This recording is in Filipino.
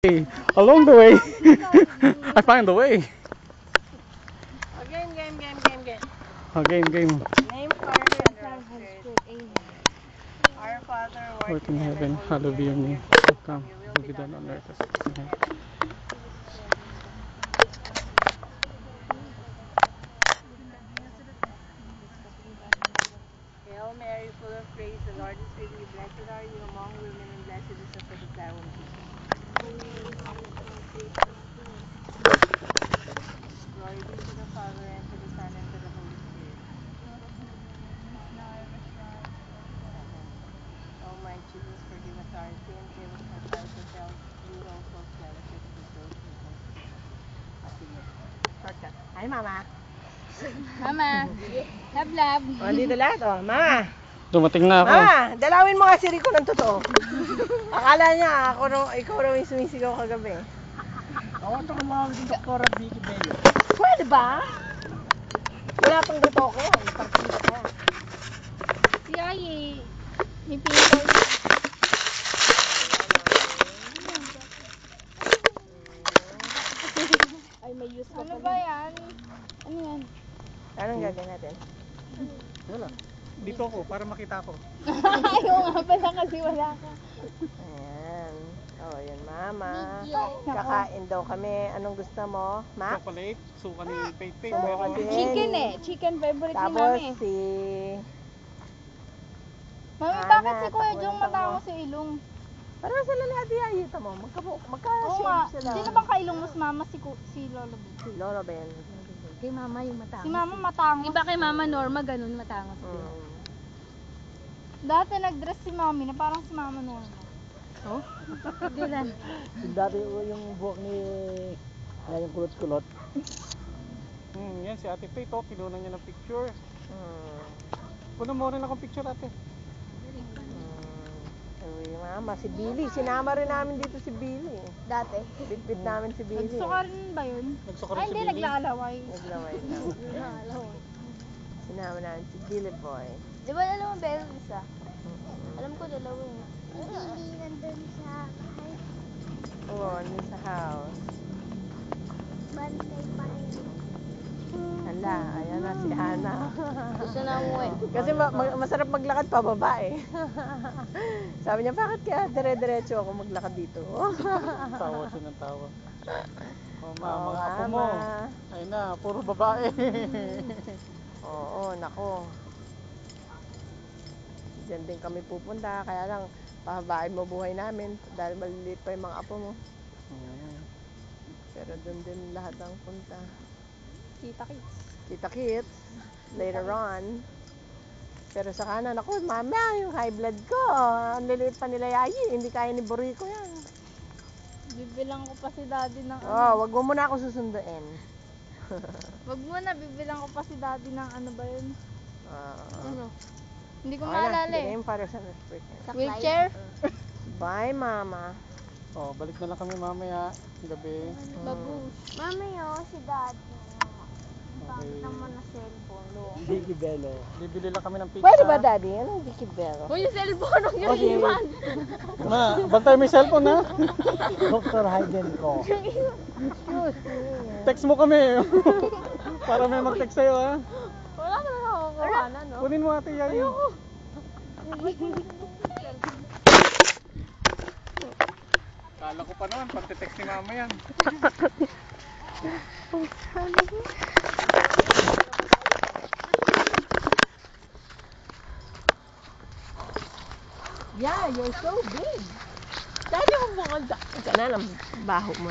Along the way, I find the way. Game. Game. Name Our Father, Work in heaven, hallowed be your name. Come, will be done on earth as it is in heaven. Hail Mary, full of grace, the Lord is with you. Blessed are you among women, and blessed is the fruit of thy womb, Jesus. Glory be to the Father, and to the Son, and to the Holy Spirit. O my Jesus, forgive us our sins, save us from fires of hell, lead all souls to heaven, especially those who need most of your mercy. Shortcut. Hi, Mama. Mama, lab. O, andito lahat, o. Mama. Dumating na ako. Mama, dalawin mo nga si Rico ng totoo. Akala niya, ikaw raw yung sumisigaw kagabi. Ako ito kumawag ng Dr. Vicky Bello. Pwede ba? Wala pang gutok yan. Partida ka. Si Ayi, may pinto. Ay, may use ka. Ano ba yan? Ano yan? Anong gagawin natin? Wala. Dito ako, para makita ko. Ayaw nga pala kasi wala ka. Ayan. O, yun, Mama. Video. Kakain daw kami. Anong gusto mo? Ma? Chocolate, suka ni Pei. Suka din. Chicken Chicken favorite ni Tapos Mami. si... Mami, Ana, bakit si Kuya Jong takwento matango mo. sa ilong? Parang sila ni Ate Ayita mo. Oo nga. Magka-shape sila. Sino bang kailong mas mama si Lolo Ben? Si Lola Ben. Kay mama yung matangos. Si Mama matangos. Iba kay mama Norma, ganun matangos din. Dati nag-dress si Mami na parang si Mama Norma. Oh? Kailan? Dati yung buhok ni... yung kulot-kulot. Yan si Ate Pei to, kinuha niya ng picture. Hmm. Kuno mo rin akong picture, ate. Uy, Mama, si Billy. Sinama rin namin dito si Billy. Dati. Bit-bit namin si Billy. Nagsuka rin ba yun? Nagsuka rin Ay, si hindi, Billy. naglalaway. Naglaway lang. Sinama namin si Billy Boy. Di ba dalawa Bell isa? Alam ko dalawa eh. Hindi nandun sa Oo, nandun sa house. bantay pa rin. Hala, ayan na si Hana. Gusto na umuwi. Kasi masarap maglakad pababa eh. Sabi niya, bakit kaya dire-diretso ako maglakad dito? Tawa siya ng tawa. Mama, Oo, mga apo Mama. mo. Ayun na, puro babae. Oo, nako. Diyan din kami pupunta. Kaya lang, pahabain mo buhay namin. Dahil maliliit pa yung mga apo mo. Pero doon din lahat ang punta. Kita kids. Kita kits. Later on. Pero sa kanan, ako, mama, yung high blood ko. Ang liliit pa nila Yayi. Hindi kaya ni Boricco yan. Bibilang ko pa si Daddy ng Oh, wag mo muna ako susunduin. Wag mo na, bibilang ko pa si Daddy ng ano ba yun? Ano? Hindi ko Okay maalala na, eh. Name Father, Son, and Spirit. Wheelchair? Bye, Mama. Oh, balik na lang kami mamaya, gabi. Babush. Mami, si daddy. Okay. Naman na cellphone lo. Vicky Bello. Bibili lang kami ng pizza. Pwede ba, Daddy? Anong Vicky Bello? Uy, yung cellphone ang yung Okay. iwan. Ma, bantay mo yung cellphone ha. Dr. Hayden ko. Text mo kami. Para may mag-text sa'yo ha. Wala ka na nakakuhanan, no? Kunin mo ate Yayi. Kala ko pa naman, pagte-text ni mama yan. Yeah, you're so big. Daddy, huwag mo kang... Ika na lang, baho mo.